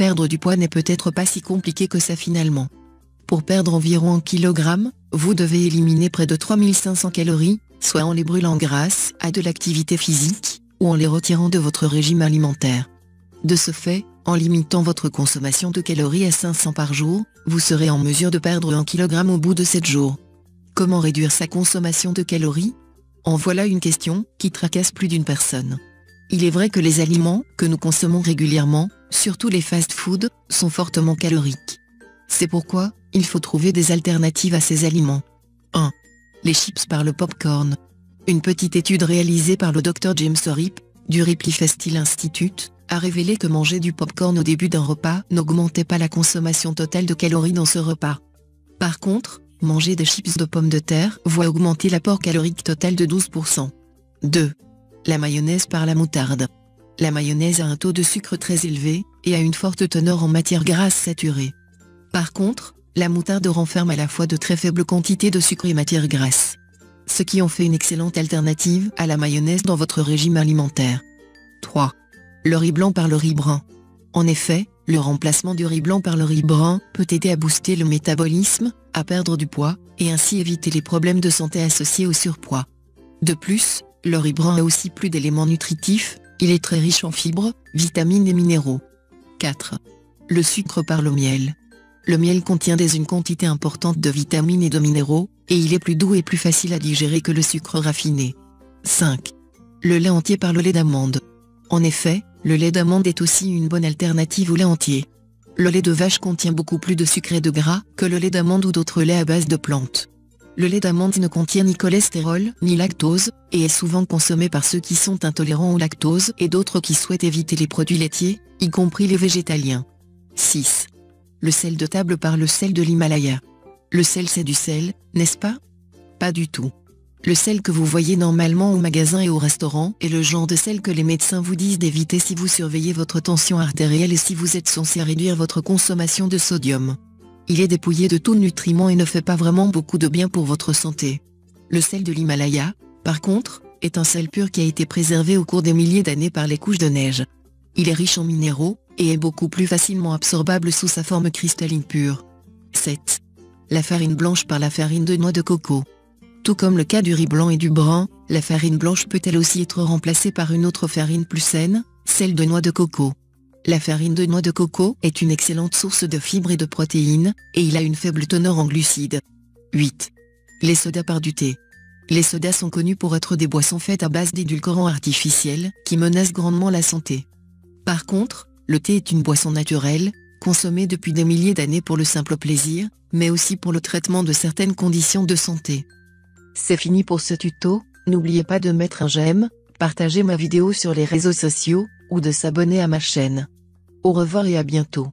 Perdre du poids n'est peut-être pas si compliqué que ça finalement. Pour perdre environ 1 kg, vous devez éliminer près de 3500 calories, soit en les brûlant grâce à de l'activité physique, ou en les retirant de votre régime alimentaire. De ce fait, en limitant votre consommation de calories à 500 par jour, vous serez en mesure de perdre 1 kg au bout de 7 jours. Comment réduire sa consommation de calories? En voilà une question qui tracasse plus d'une personne. Il est vrai que les aliments que nous consommons régulièrement, surtout les fast-foods, sont fortement caloriques. C'est pourquoi, il faut trouver des alternatives à ces aliments. 1. Les chips par le popcorn. Une petite étude réalisée par le Dr James Orip, du Ripley Festil Institute, a révélé que manger du popcorn au début d'un repas n'augmentait pas la consommation totale de calories dans ce repas. Par contre, manger des chips de pommes de terre va augmenter l'apport calorique total de 12%. 2. La mayonnaise par la moutarde. La mayonnaise a un taux de sucre très élevé, et a une forte teneur en matières grasses saturées. Par contre, la moutarde renferme à la fois de très faibles quantités de sucre et matières grasses. Ce qui en fait une excellente alternative à la mayonnaise dans votre régime alimentaire. 3. Le riz blanc par le riz brun. En effet, le remplacement du riz blanc par le riz brun peut aider à booster le métabolisme, à perdre du poids, et ainsi éviter les problèmes de santé associés au surpoids. De plus, le riz brun a aussi plus d'éléments nutritifs, il est très riche en fibres, vitamines et minéraux. 4. Le sucre par le miel. Le miel contient une quantité importante de vitamines et de minéraux, et il est plus doux et plus facile à digérer que le sucre raffiné. 5. Le lait entier par le lait d'amande. En effet, le lait d'amande est aussi une bonne alternative au lait entier. Le lait de vache contient beaucoup plus de sucre et de gras que le lait d'amande ou d'autres laits à base de plantes. Le lait d'amande ne contient ni cholestérol ni lactose, et est souvent consommé par ceux qui sont intolérants au lactose et d'autres qui souhaitent éviter les produits laitiers, y compris les végétaliens. 6. Le sel de table par le sel de l'Himalaya. Le sel, c'est du sel, n'est-ce pas? Pas du tout. Le sel que vous voyez normalement au magasin et au restaurant est le genre de sel que les médecins vous disent d'éviter si vous surveillez votre tension artérielle et si vous êtes censé réduire votre consommation de sodium. Il est dépouillé de tout nutriment et ne fait pas vraiment beaucoup de bien pour votre santé. Le sel de l'Himalaya, par contre, est un sel pur qui a été préservé au cours des milliers d'années par les couches de neige. Il est riche en minéraux, et est beaucoup plus facilement absorbable sous sa forme cristalline pure. 7. La farine blanche par la farine de noix de coco. Tout comme le cas du riz blanc et du brun, la farine blanche peut elle aussi être remplacée par une autre farine plus saine, celle de noix de coco. La farine de noix de coco est une excellente source de fibres et de protéines, et il a une faible teneur en glucides. 8. Les sodas par du thé. Les sodas sont connus pour être des boissons faites à base d'édulcorants artificiels, qui menacent grandement la santé. Par contre, le thé est une boisson naturelle, consommée depuis des milliers d'années pour le simple plaisir, mais aussi pour le traitement de certaines conditions de santé. C'est fini pour ce tuto, n'oubliez pas de mettre un j'aime, partager ma vidéo sur les réseaux sociaux, ou de s'abonner à ma chaîne. Au revoir et à bientôt.